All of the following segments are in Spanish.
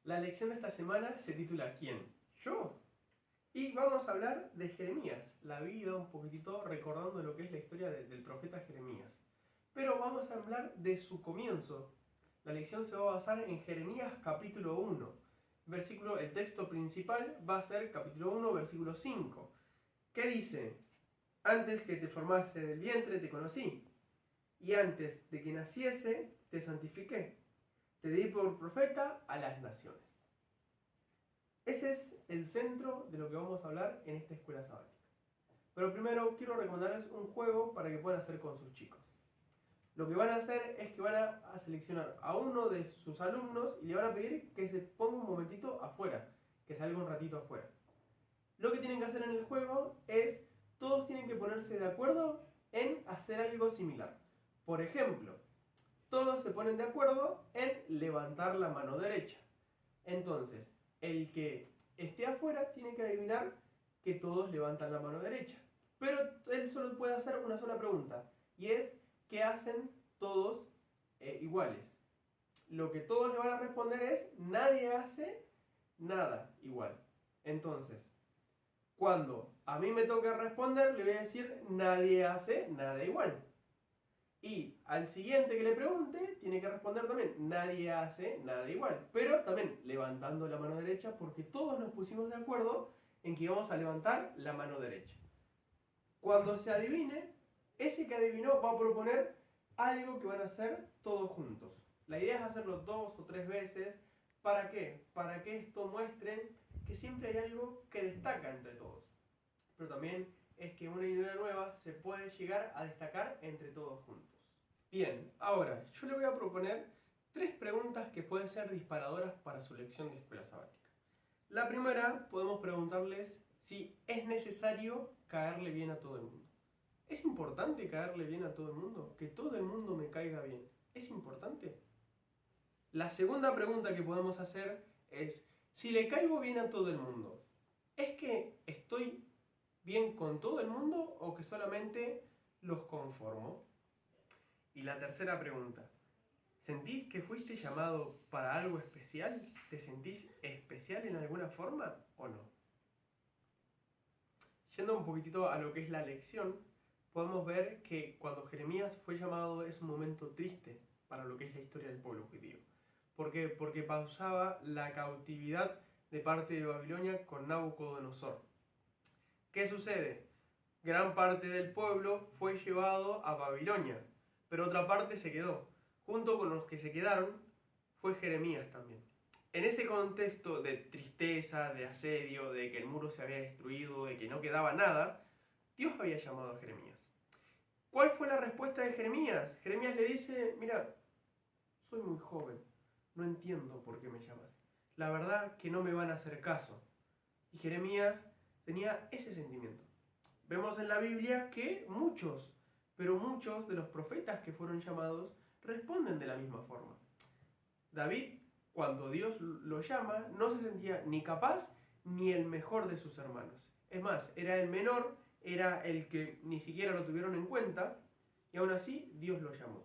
La lección de esta semana se titula ¿Quién? ¿Yo? Y vamos a hablar de Jeremías, la vida un poquitito recordando lo que es la historia del profeta Jeremías. Pero vamos a hablar de su comienzo. La lección se va a basar en Jeremías capítulo 1. El texto principal va a ser capítulo 1, versículo 5. ¿Qué dice? Antes que te formase del vientre te conocí, y antes de que naciese te santifiqué. Te di por profeta a las naciones. Ese es el centro de lo que vamos a hablar en esta escuela sabática. Pero primero quiero recomendarles un juego para que puedan hacer con sus chicos. Lo que van a hacer es que van a seleccionar a uno de sus alumnos y le van a pedir que se ponga un momentito afuera, que salga un ratito afuera. Lo que tienen que hacer en el juego es, todos tienen que ponerse de acuerdo en hacer algo similar. Por ejemplo, todos se ponen de acuerdo en levantar la mano derecha. Entonces, el que esté afuera tiene que adivinar que todos levantan la mano derecha. Pero él solo puede hacer una sola pregunta, y es, ¿qué hacen todos iguales? Lo que todos le van a responder es, nadie hace nada igual. Entonces, cuando a mí me toca responder, le voy a decir, nadie hace nada igual. Y al siguiente que le pregunte, tiene que responder también, nadie hace nada igual. Pero también levantando la mano derecha, porque todos nos pusimos de acuerdo en que íbamos a levantar la mano derecha. Cuando se adivine, ese que adivinó va a proponer algo que van a hacer todos juntos. La idea es hacerlo 2 o 3 veces. ¿Para qué? Para que esto muestre que siempre hay algo que destaca entre todos. Pero también es que una idea nueva se puede llegar a destacar entre todos juntos. Bien, ahora yo le voy a proponer 3 preguntas que pueden ser disparadoras para su lección de escuela sabática. La primera, podemos preguntarles si es necesario caerle bien a todo el mundo. ¿Es importante caerle bien a todo el mundo? ¿Que todo el mundo me caiga bien? ¿Es importante? La segunda pregunta que podemos hacer es, si le caigo bien a todo el mundo, ¿es que estoy bien con todo el mundo o que solamente los conformo? Y la tercera pregunta, ¿sentís que fuiste llamado para algo especial? ¿Te sentís especial en alguna forma o no? Yendo un poquitito a lo que es la lección, podemos ver que cuando Jeremías fue llamado es un momento triste para lo que es la historia del pueblo judío. ¿Por qué? Porque pausaba la cautividad de parte de Babilonia con Nabucodonosor. ¿Qué sucede? Gran parte del pueblo fue llevado a Babilonia, pero otra parte se quedó. Junto con los que se quedaron fue Jeremías también. En ese contexto de tristeza, de asedio, de que el muro se había destruido, de que no quedaba nada, Dios había llamado a Jeremías. ¿Cuál fue la respuesta de Jeremías? Jeremías le dice, mira, soy muy joven, no entiendo por qué me llamas. La verdad que no me van a hacer caso. Y Jeremías tenía ese sentimiento. Vemos en la Biblia que muchos de los profetas que fueron llamados responden de la misma forma. David, cuando Dios lo llama, no se sentía ni capaz ni el mejor de sus hermanos. Es más, era el menor, era el que ni siquiera lo tuvieron en cuenta, y aún así Dios lo llamó.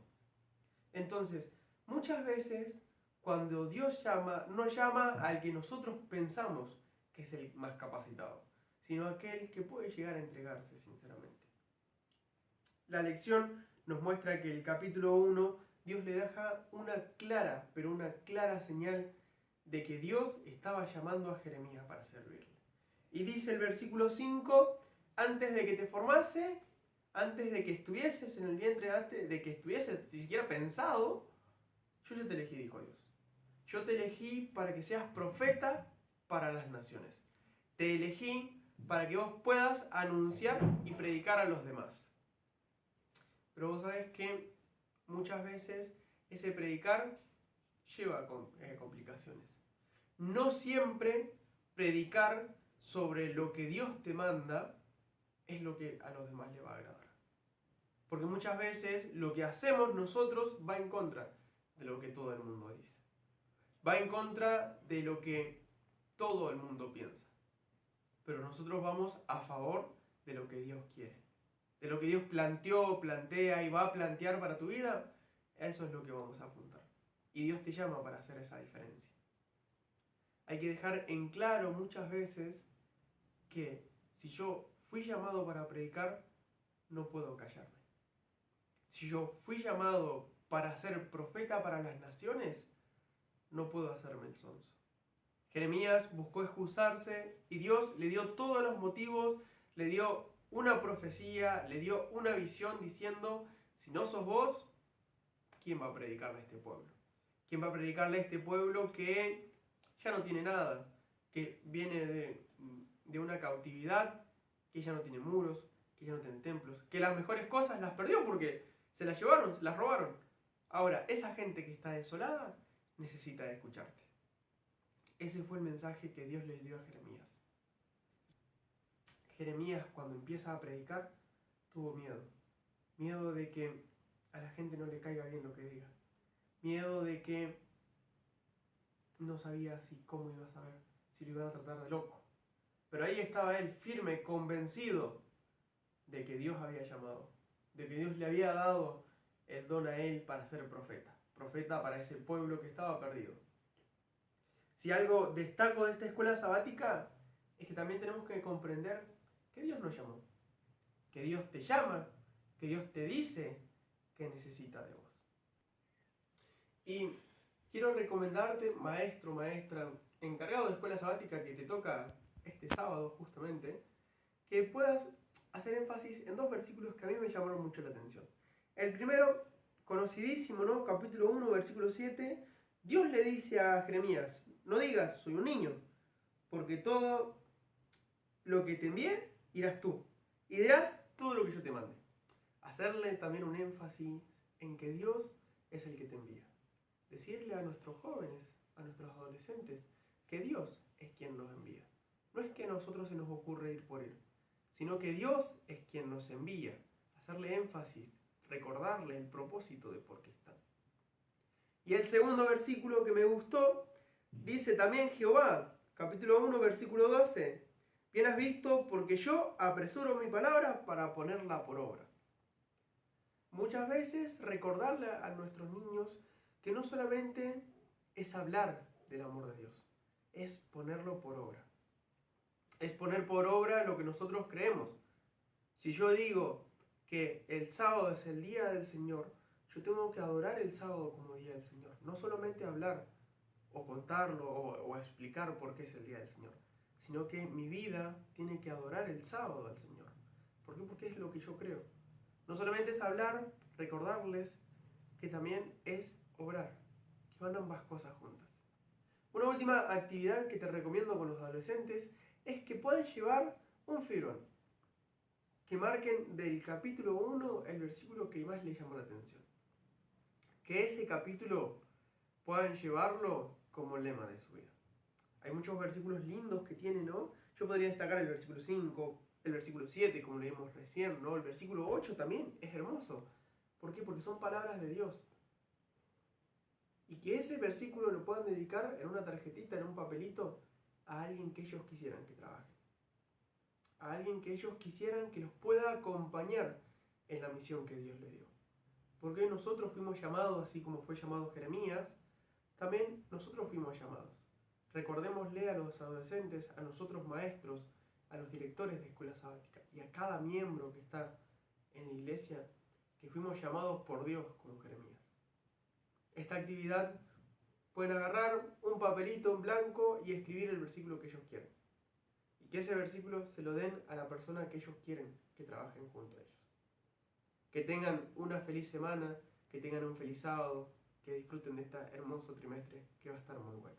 Entonces, muchas veces, cuando Dios llama, no llama al que nosotros pensamos que es el más capacitado, sino aquel que puede llegar a entregarse sinceramente. La lección nos muestra que el capítulo 1, Dios le deja una clara señal de que Dios estaba llamando a Jeremías para servirle. Y dice el versículo 5, antes de que te formase, antes de que estuvieses en el vientre, antes de que estuvieses ni siquiera pensado, yo ya te elegí, dijo Dios. Yo te elegí para que seas profeta para las naciones. Te elegí para que vos puedas anunciar y predicar a los demás. Pero vos sabés que muchas veces ese predicar lleva complicaciones. No siempre predicar sobre lo que Dios te manda es lo que a los demás le va a agradar. Porque muchas veces lo que hacemos nosotros va en contra de lo que todo el mundo dice. Va en contra de lo que todo el mundo piensa. Pero nosotros vamos a favor de lo que Dios quiere. De lo que Dios planteó, plantea y va a plantear para tu vida, eso es lo que vamos a apuntar. Y Dios te llama para hacer esa diferencia. Hay que dejar en claro muchas veces que si yo fui llamado para predicar, no puedo callarme. Si yo fui llamado para ser profeta para las naciones, no puedo hacerme el sonso. Jeremías buscó excusarse y Dios le dio todos los motivos, le dio una profecía, le dio una visión diciendo, si no sos vos, ¿quién va a predicarle a este pueblo? ¿Quién va a predicarle a este pueblo que ya no tiene nada? Que viene de una cautividad, que ya no tiene muros, que ya no tiene templos, que las mejores cosas las perdió porque se las llevaron, se las robaron. Ahora, esa gente que está desolada necesita de escucharte. Ese fue el mensaje que Dios le dio a Jeremías. Jeremías, cuando empieza a predicar, tuvo miedo. Miedo de que a la gente no le caiga bien lo que diga. Miedo de que no sabía cómo iba a saber, si lo iban a tratar de loco. Pero ahí estaba él, firme, convencido de que Dios había llamado, de que Dios le había dado el don a él para ser profeta. Profeta para ese pueblo que estaba perdido. Si algo destaco de esta escuela sabática, es que también tenemos que comprender que Dios nos llamó, que Dios te llama, que Dios te dice que necesita de vos. Y quiero recomendarte, maestro, maestra, encargado de escuela sabática que te toca este sábado justamente, que puedas hacer énfasis en dos versículos que a mí me llamaron mucho la atención. El primero, conocidísimo, ¿no? Capítulo 1, versículo 7, Dios le dice a Jeremías, no digas, soy un niño, porque todo lo que te envié, irás tú, y dirás todo lo que yo te mande. Hacerle también un énfasis en que Dios es el que te envía. Decirle a nuestros jóvenes, a nuestros adolescentes, que Dios es quien nos envía. No es que a nosotros se nos ocurre ir por Él, sino que Dios es quien nos envía. Hacerle énfasis, recordarle el propósito de por qué están. Y el segundo versículo que me gustó, dice también Jehová, capítulo 1, versículo 12, bien has visto, porque yo apresuro mi palabra para ponerla por obra. Muchas veces recordarle a nuestros niños que no solamente es hablar del amor de Dios, es ponerlo por obra. Es poner por obra lo que nosotros creemos. Si yo digo que el sábado es el día del Señor, yo tengo que adorar el sábado como día del Señor. No solamente hablar o contarlo o explicar por qué es el día del Señor, sino que mi vida tiene que adorar el sábado al Señor. ¿Por qué? Porque es lo que yo creo. No solamente es hablar, recordarles que también es obrar, que van ambas cosas juntas. Una última actividad que te recomiendo con los adolescentes es que puedan llevar un fibrón, que marquen del capítulo 1 el versículo que más les llamó la atención. Que ese capítulo puedan llevarlo como lema de su vida. Hay muchos versículos lindos que tiene, ¿no? Yo podría destacar el versículo 5, el versículo 7, como leímos recién, ¿no? El versículo 8 también es hermoso. ¿Por qué? Porque son palabras de Dios. Y que ese versículo lo puedan dedicar en una tarjetita, en un papelito, a alguien que ellos quisieran que trabaje. A alguien que ellos quisieran que los pueda acompañar en la misión que Dios le dio. Porque nosotros fuimos llamados, así como fue llamado Jeremías, también nosotros fuimos llamados. Recordémosle a los adolescentes, a nosotros maestros, a los directores de escuela sabática y a cada miembro que está en la iglesia, que fuimos llamados por Dios como Jeremías. Esta actividad pueden agarrar un papelito en blanco y escribir el versículo que ellos quieren. Y que ese versículo se lo den a la persona que ellos quieren que trabajen junto a ellos. Que tengan una feliz semana, que tengan un feliz sábado, que disfruten de este hermoso trimestre que va a estar muy bueno.